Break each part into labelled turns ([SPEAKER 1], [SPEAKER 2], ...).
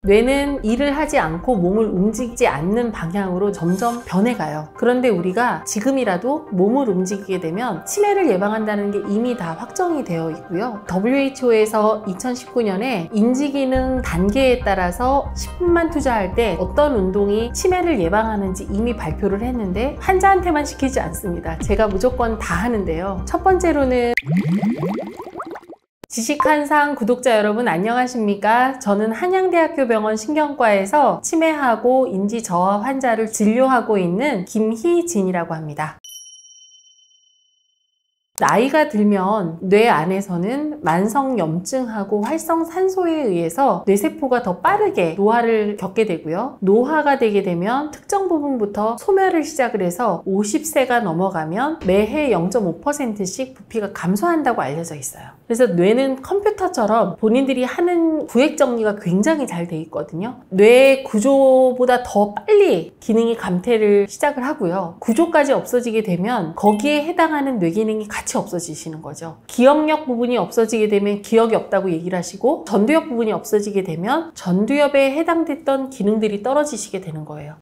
[SPEAKER 1] 뇌는 일을 하지 않고 몸을 움직이지 않는 방향으로 점점 변해가요. 그런데 우리가 지금이라도 몸을 움직이게 되면 치매를 예방한다는 게 이미 다 확정이 되어 있고요. WHO에서 2019년에 인지기능 단계에 따라서 10분만 투자할 때 어떤 운동이 치매를 예방하는지 이미 발표를 했는데 환자한테만 시키지 않습니다. 제가 무조건 다 하는데요. 첫 번째로는 지식한상 구독자 여러분 안녕하십니까? 저는 한양대학교 병원 신경과에서 치매하고 인지저하 환자를 진료하고 있는 김희진이라고 합니다. 나이가 들면 뇌 안에서는 만성염증하고 활성산소에 의해서 뇌세포가 더 빠르게 노화를 겪게 되고요. 노화가 되게 되면 특정 부분부터 소멸을 시작을 해서 50세가 넘어가면 매해 0.5%씩 부피가 감소한다고 알려져 있어요. 그래서 뇌는 컴퓨터처럼 본인들이 하는 구획 정리가 굉장히 잘 돼 있거든요. 뇌 구조보다 더 빨리 기능이 감퇴를 시작을 하고요. 구조까지 없어지게 되면 거기에 해당하는 뇌 기능이 같이 없어지시는 거죠. 기억력 부분이 없어지게 되면 기억이 없다고 얘기를 하시고, 전두엽 부분이 없어지게 되면 전두엽에 해당됐던 기능들이 떨어지시게 되는 거예요.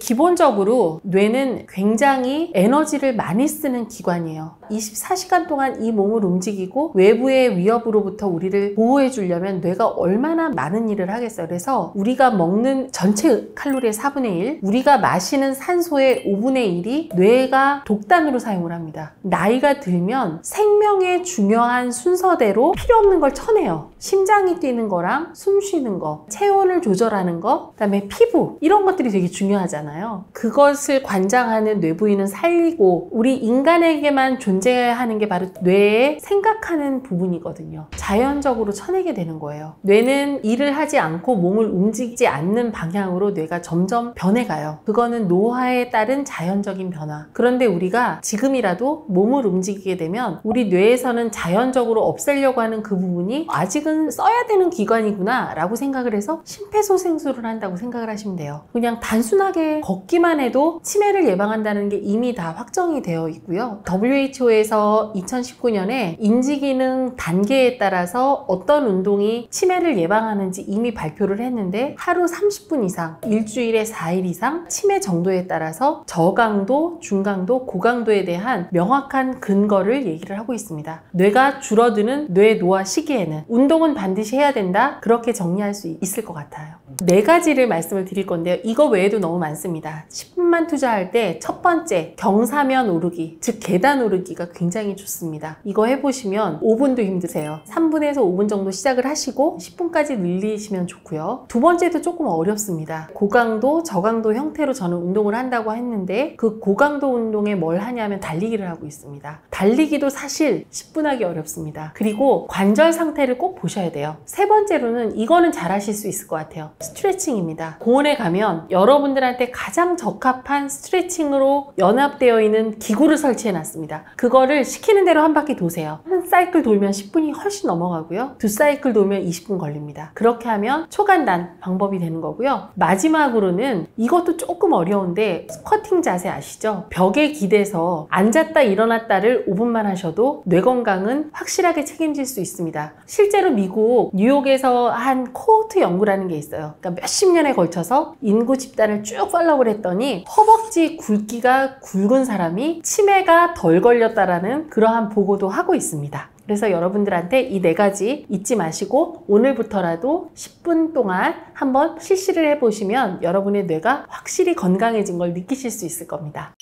[SPEAKER 1] 기본적으로 뇌는 굉장히 에너지를 많이 쓰는 기관이에요. 24시간 동안 이 몸을 움직이고 외부의 위협으로부터 우리를 보호해 주려면 뇌가 얼마나 많은 일을 하겠어요. 그래서 우리가 먹는 전체 칼로리의 4분의 1, 우리가 마시는 산소의 5분의 1이 뇌가 독단으로 사용을 합니다. 나이가 들면 생명의 중요한 순서대로 필요 없는 걸 쳐내요. 심장이 뛰는 거랑 숨 쉬는 거, 체온을 조절하는 거, 그다음에 피부, 이런 것들이 되게 중요하잖아요. 그것을 관장하는 뇌 부위는 살리고 우리 인간에게만 존재하는 게 바로 뇌의 생각하는 부분이거든요. 자연적으로 쳐내게 되는 거예요. 뇌는 일을 하지 않고 몸을 움직이지 않는 방향으로 뇌가 점점 변해가요. 그거는 노화에 따른 자연적인 변화. 그런데 우리가 지금이라도 몸을 움직이게 되면 우리 뇌에서는 자연적으로 없애려고 하는 그 부분이 아직은 써야 되는 기관이구나 라고 생각을 해서 심폐소생술을 한다고 생각을 하시면 돼요. 그냥 단순하게 걷기만 해도 치매를 예방한다는 게 이미 다 확정이 되어 있고요. WHO에서 2019년에 인지기능 단계에 따라서 어떤 운동이 치매를 예방하는지 이미 발표를 했는데 하루 30분 이상, 일주일에 4일 이상 치매 정도에 따라서 저강도, 중강도, 고강도에 대한 명확한 근거를 얘기를 하고 있습니다. 뇌가 줄어드는 뇌 노화 시기에는 운동은 반드시 해야 된다, 그렇게 정리할 수 있을 것 같아요. 4가지를 말씀을 드릴 건데요. 이거 외에도 너무 많습니다. 10분만 투자할 때 첫 번째, 경사면 오르기, 즉 계단 오르기가 굉장히 좋습니다. 이거 해보시면 5분도 힘드세요. 3분에서 5분 정도 시작을 하시고 10분까지 늘리시면 좋고요. 두 번째도 조금 어렵습니다. 고강도, 저강도 형태로 저는 운동을 한다고 했는데 그 고강도 운동에 뭘 하냐면 달리기를 하고 있습니다. 달리기도 사실 10분 하기 어렵습니다. 그리고 관절 상태를 꼭 보셔야 돼요. 세 번째로는 이거는 잘 하실 수 있을 것 같아요. 스트레칭입니다. 공원에 가면 여러분들한테 가장 적합한 스트레칭으로 연합되어 있는 기구를 설치해 놨습니다. 그거를 시키는 대로 한 바퀴 도세요. 한 사이클 돌면 10분이 훨씬 넘어가고요. 2사이클 돌면 20분 걸립니다. 그렇게 하면 초간단 방법이 되는 거고요. 마지막으로는 이것도 조금 어려운데 스쿼팅 자세 아시죠? 벽에 기대서 앉았다 일어났다를 5분만 하셔도 뇌 건강은 확실하게 책임질 수 있습니다. 실제로 미국 뉴욕에서 한 코호트 연구라는 게 있어요. 그러니까 몇십 년에 걸쳐서 인구 집단을 쭉 팔로우를 했더니 허벅지 굵기가 굵은 사람이 치매가 덜 걸렸다라는 그러한 보고도 하고 있습니다. 그래서 여러분들한테 이 4가지 잊지 마시고 오늘부터라도 10분 동안 한번 실시를 해보시면 여러분의 뇌가 확실히 건강해진 걸 느끼실 수 있을 겁니다.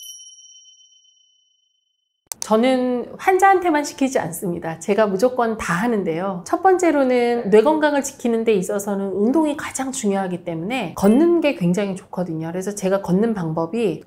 [SPEAKER 1] 저는 환자한테만 시키지 않습니다. 제가 무조건 다 하는데요. 첫 번째로는 뇌 건강을 지키는 데 있어서는 운동이 가장 중요하기 때문에 걷는 게 굉장히 좋거든요. 그래서 제가 걷는 방법이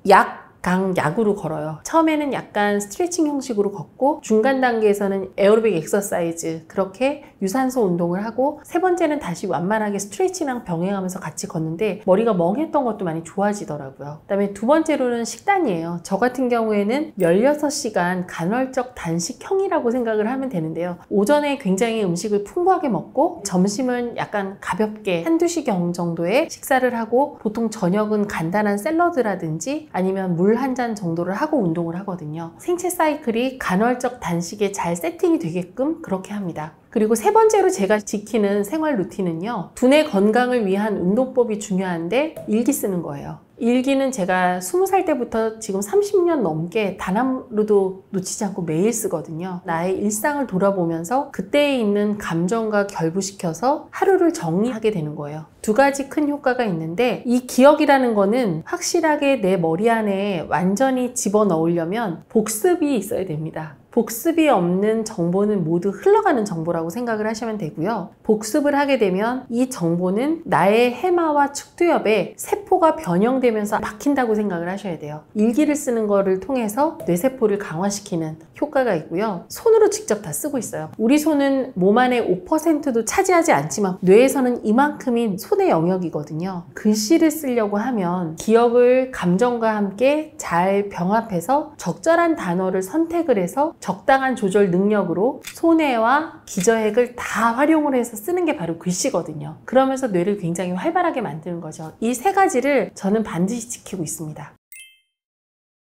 [SPEAKER 1] 약으로 걸어요. 처음에는 약간 스트레칭 형식으로 걷고 중간 단계에서는 에어로빅 엑서사이즈, 그렇게 유산소 운동을 하고 세 번째는 다시 완만하게 스트레칭이랑 병행하면서 같이 걷는데 머리가 멍했던 것도 많이 좋아지더라고요. 그 다음에 두 번째로는 식단이에요. 저 같은 경우에는 16시간 간헐적 단식형이라고 생각을 하면 되는데요. 오전에 굉장히 음식을 풍부하게 먹고 점심은 약간 가볍게 한두 시경 정도의 식사를 하고 보통 저녁은 간단한 샐러드라든지 아니면 물 물 한 잔 정도를 하고 운동을 하거든요. 생체 사이클이 간헐적 단식에 잘 세팅이 되게끔 그렇게 합니다. 그리고 세 번째로 제가 지키는 생활 루틴은요, 두뇌 건강을 위한 운동법이 중요한데 일기 쓰는 거예요. 일기는 제가 20살 때부터 지금 30년 넘게 단 하루도 놓치지 않고 매일 쓰거든요. 나의 일상을 돌아보면서 그때에 있는 감정과 결부시켜서 하루를 정리하게 되는 거예요. 두 가지 큰 효과가 있는데, 이 기억이라는 거는 확실하게 내 머리 안에 완전히 집어넣으려면 복습이 있어야 됩니다. 복습이 없는 정보는 모두 흘러가는 정보라고 생각을 하시면 되고요. 복습을 하게 되면 이 정보는 나의 해마와 측두엽에 세포가 변형되면서 막힌다고 생각을 하셔야 돼요. 일기를 쓰는 거를 통해서 뇌세포를 강화시키는 효과가 있고요. 손으로 직접 다 쓰고 있어요. 우리 손은 몸 안에 5%도 차지하지 않지만 뇌에서는 이만큼이 손의 영역이거든요. 글씨를 쓰려고 하면 기억을 감정과 함께 잘 병합해서 적절한 단어를 선택을 해서 적당한 조절 능력으로 손해와 기저핵을 다 활용을 해서 쓰는 게 바로 글씨거든요. 그러면서 뇌를 굉장히 활발하게 만드는 거죠. 이 세 가지를 저는 반드시 지키고 있습니다.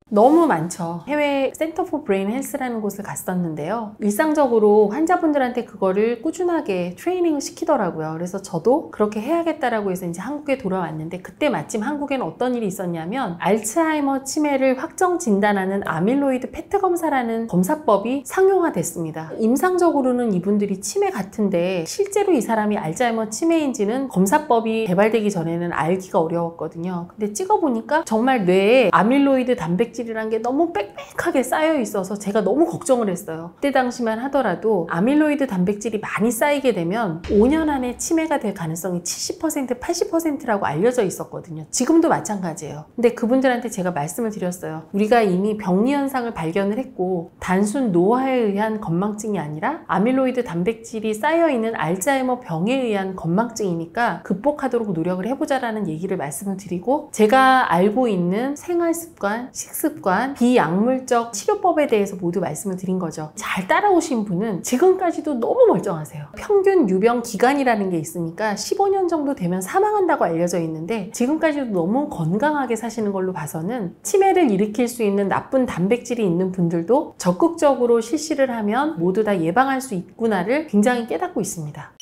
[SPEAKER 1] 너무 많죠. 해외 센터 포 브레인 헬스라는 곳을 갔었는데요. 일상적으로 환자분들한테 그거를 꾸준하게 트레이닝을 시키더라고요. 그래서 저도 그렇게 해야겠다라고 해서 이제 한국에 돌아왔는데, 그때 마침 한국에는 어떤 일이 있었냐면 알츠하이머 치매를 확정 진단하는 아밀로이드 페트 검사라는 검사법이 상용화됐습니다. 임상적으로는 이분들이 치매 같은데 실제로 이 사람이 알츠하이머 치매인지는 검사법이 개발되기 전에는 알기가 어려웠거든요. 근데 찍어보니까 정말 뇌에 아밀로이드 단백질 이란 게 너무 빽빽하게 쌓여 있어서 제가 너무 걱정을 했어요. 그때 당시만 하더라도 아밀로이드 단백질이 많이 쌓이게 되면 5년 안에 치매가 될 가능성이 70%, 80%라고 알려져 있었거든요. 지금도 마찬가지예요. 근데 그분들한테 제가 말씀을 드렸어요. 우리가 이미 병리 현상을 발견을 했고 단순 노화에 의한 건망증이 아니라 아밀로이드 단백질이 쌓여 있는 알츠하이머 병에 의한 건망증이니까 극복하도록 노력을 해보자라는 얘기를 말씀을 드리고, 제가 알고 있는 생활 습관, 식습관, 비약물적 치료법에 대해서 모두 말씀을 드린 거죠. 잘 따라오신 분은 지금까지도 너무 멀쩡하세요. 평균 유병 기간이라는 게 있으니까 15년 정도 되면 사망한다고 알려져 있는데, 지금까지도 너무 건강하게 사시는 걸로 봐서는 치매를 일으킬 수 있는 나쁜 단백질이 있는 분들도 적극적으로 실시를 하면 모두 다 예방할 수 있구나를 굉장히 깨닫고 있습니다.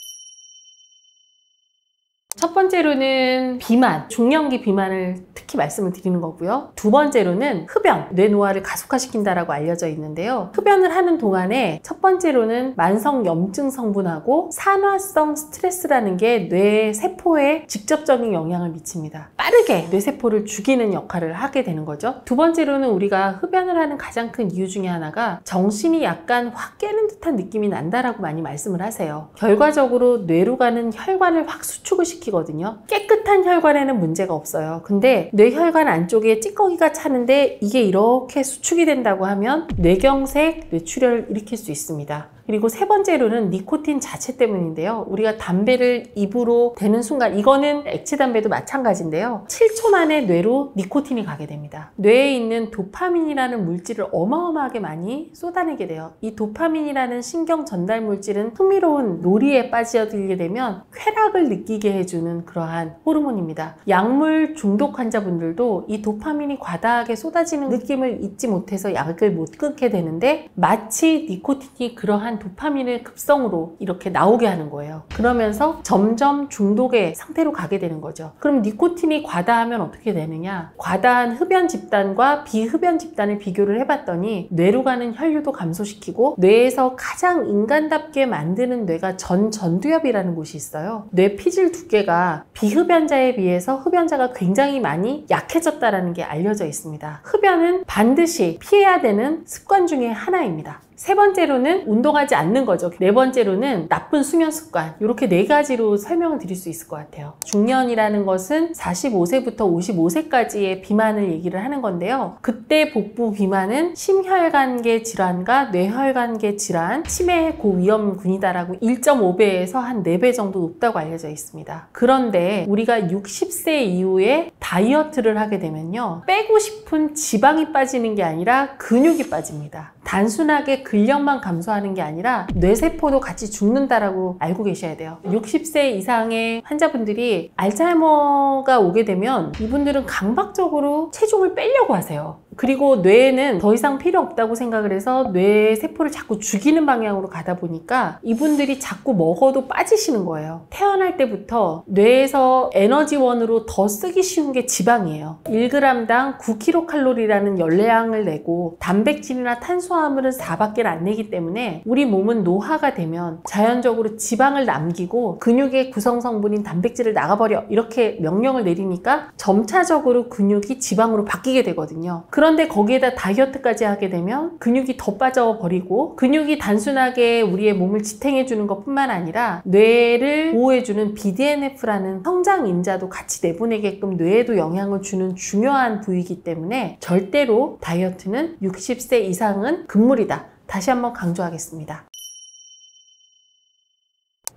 [SPEAKER 1] 첫 번째로는 비만, 중년기 비만을 특히 말씀을 드리는 거고요. 두 번째로는 흡연, 뇌 노화를 가속화시킨다라고 알려져 있는데요. 흡연을 하는 동안에 첫 번째로는 만성 염증 성분하고 산화성 스트레스라는 게 뇌 세포에 직접적인 영향을 미칩니다. 빠르게 뇌 세포를 죽이는 역할을 하게 되는 거죠. 두 번째로는 우리가 흡연을 하는 가장 큰 이유 중에 하나가 정신이 약간 확 깨는 듯한 느낌이 난다라고 많이 말씀을 하세요. 결과적으로 뇌로 가는 혈관을 확 수축을 시키거든요. 깨끗한 혈관에는 문제가 없어요. 근데 뇌혈관 안쪽에 찌꺼기가 차는데 이게 이렇게 수축이 된다고 하면 뇌경색, 뇌출혈을 일으킬 수 있습니다. 그리고 세 번째로는 니코틴 자체 때문인데요. 우리가 담배를 입으로 대는 순간, 이거는 액체 담배도 마찬가지인데요. 7초 만에 뇌로 니코틴이 가게 됩니다. 뇌에 있는 도파민이라는 물질을 어마어마하게 많이 쏟아내게 돼요. 이 도파민이라는 신경 전달 물질은 흥미로운 놀이에 빠져들게 되면 쾌락을 느끼게 해주는 그러한 호르몬입니다. 약물 중독 환자분들도 이 도파민이 과다하게 쏟아지는 느낌을 잊지 못해서 약을 못 끊게 되는데, 마치 니코틴이 그러한 도파민을 급성으로 이렇게 나오게 하는 거예요. 그러면서 점점 중독의 상태로 가게 되는 거죠. 그럼 니코틴이 과다하면 어떻게 되느냐? 과다한 흡연 집단과 비흡연 집단을 비교를 해봤더니 뇌로 가는 혈류도 감소시키고, 뇌에서 가장 인간답게 만드는 뇌가 전두엽이라는 곳이 있어요. 뇌 피질 두께가 비흡연자에 비해서 흡연자가 굉장히 많이 약해졌다는 게 알려져 있습니다. 흡연은 반드시 피해야 되는 습관 중에 하나입니다. 세 번째로는 운동하지 않는 거죠. 네 번째로는 나쁜 수면 습관. 이렇게 네 가지로 설명을 드릴 수 있을 것 같아요. 중년이라는 것은 45세부터 55세까지의 비만을 얘기를 하는 건데요. 그때 복부 비만은 심혈관계 질환과 뇌혈관계 질환, 치매의 고위험군이다라고 1.5배에서 한 4배 정도 높다고 알려져 있습니다. 그런데 우리가 60세 이후에 다이어트를 하게 되면요, 빼고 싶은 지방이 빠지는 게 아니라 근육이 빠집니다. 단순하게 근력만 감소하는 게 아니라 뇌세포도 같이 죽는다라고 알고 계셔야 돼요. 60세 이상의 환자분들이 알츠하이머가 오게 되면 이분들은 강박적으로 체중을 빼려고 하세요. 그리고 뇌에는 더 이상 필요 없다고 생각을 해서 뇌 세포를 자꾸 죽이는 방향으로 가다 보니까 이분들이 자꾸 먹어도 빠지시는 거예요. 태어날 때부터 뇌에서 에너지원으로 더 쓰기 쉬운 게 지방이에요. 1g당 9kcal라는 열량을 내고 단백질이나 탄수화물은 4밖에 안 내기 때문에 우리 몸은 노화가 되면 자연적으로 지방을 남기고 근육의 구성 성분인 단백질을 나가버려 이렇게 명령을 내리니까 점차적으로 근육이 지방으로 바뀌게 되거든요. 그런데 거기에다 다이어트까지 하게 되면 근육이 더 빠져버리고 근육이 단순하게 우리의 몸을 지탱해주는 것뿐만 아니라 뇌를 보호해주는 BDNF라는 성장인자도 같이 내보내게끔 뇌에도 영향을 주는 중요한 부위이기 때문에 절대로 다이어트는 60세 이상은 금물이다. 다시 한번 강조하겠습니다.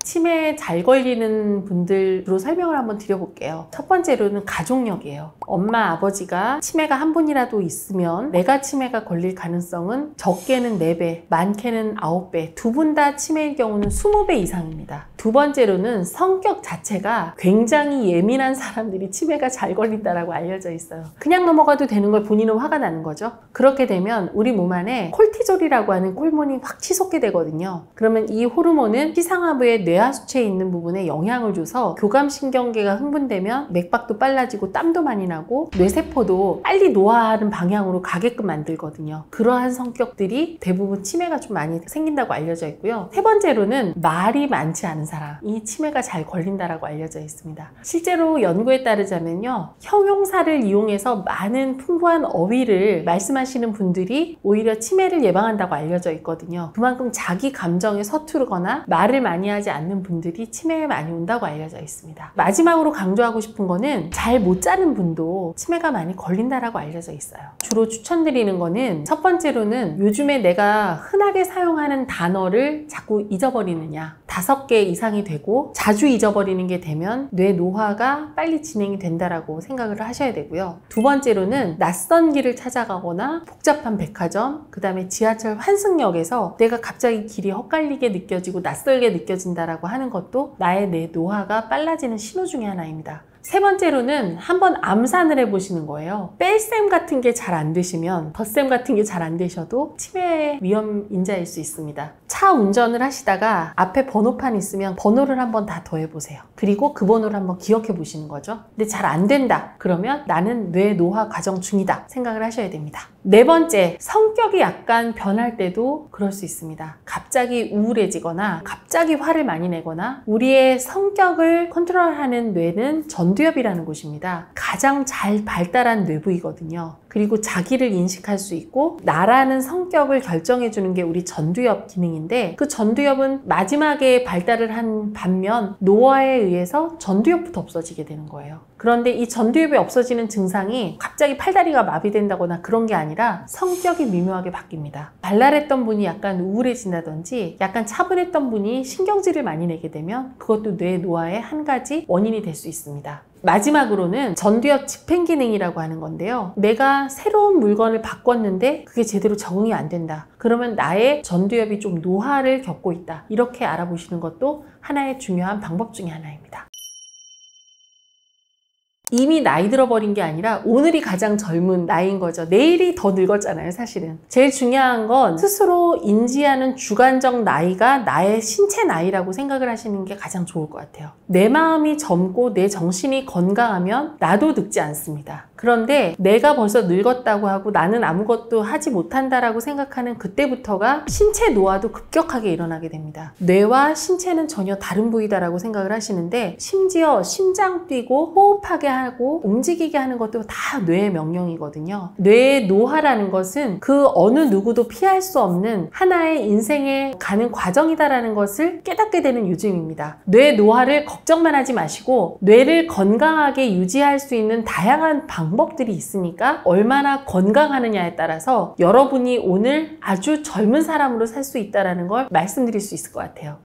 [SPEAKER 1] 치매에 잘 걸리는 분들로 설명을 한번 드려볼게요. 첫 번째로는 가족력이에요. 엄마, 아버지가 치매가 한 분이라도 있으면 내가 치매가 걸릴 가능성은 적게는 4배, 많게는 9배, 두 분 다 치매일 경우는 20배 이상입니다. 두 번째로는 성격 자체가 굉장히 예민한 사람들이 치매가 잘 걸린다라고 알려져 있어요. 그냥 넘어가도 되는 걸 본인은 화가 나는 거죠. 그렇게 되면 우리 몸 안에 콜티졸이라고 하는 호르몬이 확 치솟게 되거든요. 그러면 이 호르몬은 피상하부의 뇌하수체에 있는 부분에 영향을 줘서 교감신경계가 흥분되면 맥박도 빨라지고 땀도 많이 나고 뇌세포도 빨리 노화하는 방향으로 가게끔 만들거든요. 그러한 성격들이 대부분 치매가 좀 많이 생긴다고 알려져 있고요. 세 번째로는 말이 많지 않은 사람이 치매가 잘 걸린다라고 알려져 있습니다. 실제로 연구에 따르자면요, 형용사를 이용해서 많은 풍부한 어휘를 말씀하시는 분들이 오히려 치매를 예방한다고 알려져 있거든요. 그만큼 자기 감정에 서투르거나 말을 많이 하지 않는 분들이 치매에 많이 온다고 알려져 있습니다. 마지막으로 강조하고 싶은 거는 잘 못 자는 분도 치매가 많이 걸린다라고 알려져 있어요. 주로 추천드리는 거는 첫 번째로는 요즘에 내가 흔하게 사용하는 단어를 자꾸 잊어버리느냐, 5개 이상이 되고 자주 잊어버리는 게 되면 뇌 노화가 빨리 진행이 된다라고 생각을 하셔야 되고요. 두 번째로는 낯선 길을 찾아가거나 복잡한 백화점, 그 다음에 지하철 환승역에서 내가 갑자기 길이 헛갈리게 느껴지고 낯설게 느껴진다라고 하는 것도 나의 뇌 노화가 빨라지는 신호 중에 하나입니다. 세 번째로는 한번 암산을 해보시는 거예요. 뺄셈 같은 게 잘 안 되시면, 덧셈 같은 게 잘 안 되셔도 치매 위험 인자일 수 있습니다. 차 운전을 하시다가 앞에 번호판이 있으면 번호를 한번 다 더해보세요. 그리고 그 번호를 한번 기억해 보시는 거죠. 근데 잘 안 된다. 그러면 나는 뇌 노화 과정 중이다 생각을 하셔야 됩니다. 네 번째, 성격이 약간 변할 때도 그럴 수 있습니다. 갑자기 우울해지거나 갑자기 화를 많이 내거나 우리의 성격을 컨트롤하는 뇌는 전두엽이라는 곳입니다. 가장 잘 발달한 뇌부이거든요. 그리고 자기를 인식할 수 있고 나라는 성격을 결정해 주는 게 우리 전두엽 기능인데, 그 전두엽은 마지막에 발달을 한 반면 노화에 의해서 전두엽부터 없어지게 되는 거예요. 그런데 이 전두엽이 없어지는 증상이 갑자기 팔다리가 마비된다거나 그런 게 아니라 성격이 미묘하게 바뀝니다. 발랄했던 분이 약간 우울해진다든지 약간 차분했던 분이 신경질을 많이 내게 되면 그것도 뇌 노화의 한 가지 원인이 될 수 있습니다. 마지막으로는 전두엽 집행기능이라고 하는 건데요. 내가 새로운 물건을 바꿨는데 그게 제대로 적응이 안 된다. 그러면 나의 전두엽이 좀 노화를 겪고 있다. 이렇게 알아보시는 것도 하나의 중요한 방법 중에 하나입니다. 이미 나이 들어버린 게 아니라 오늘이 가장 젊은 나이인 거죠. 내일이 더 늙었잖아요, 사실은. 제일 중요한 건 스스로 인지하는 주관적 나이가 나의 신체 나이라고 생각을 하시는 게 가장 좋을 것 같아요. 내 마음이 젊고 내 정신이 건강하면 나도 늙지 않습니다. 그런데 내가 벌써 늙었다고 하고 나는 아무것도 하지 못한다라고 생각하는 그때부터가 신체 노화도 급격하게 일어나게 됩니다. 뇌와 신체는 전혀 다른 부위다라고 생각을 하시는데, 심지어 심장 뛰고 호흡하게 하고 움직이게 하는 것도 다 뇌의 명령이거든요. 뇌의 노화라는 것은 그 어느 누구도 피할 수 없는 하나의 인생에 가는 과정이다라는 것을 깨닫게 되는 요즘입니다. 뇌 노화를 걱정만 하지 마시고 뇌를 건강하게 유지할 수 있는 다양한 방법들이 있으니까 얼마나 건강하느냐에 따라서 여러분이 오늘 아주 젊은 사람으로 살 수 있다는 걸 말씀드릴 수 있을 것 같아요.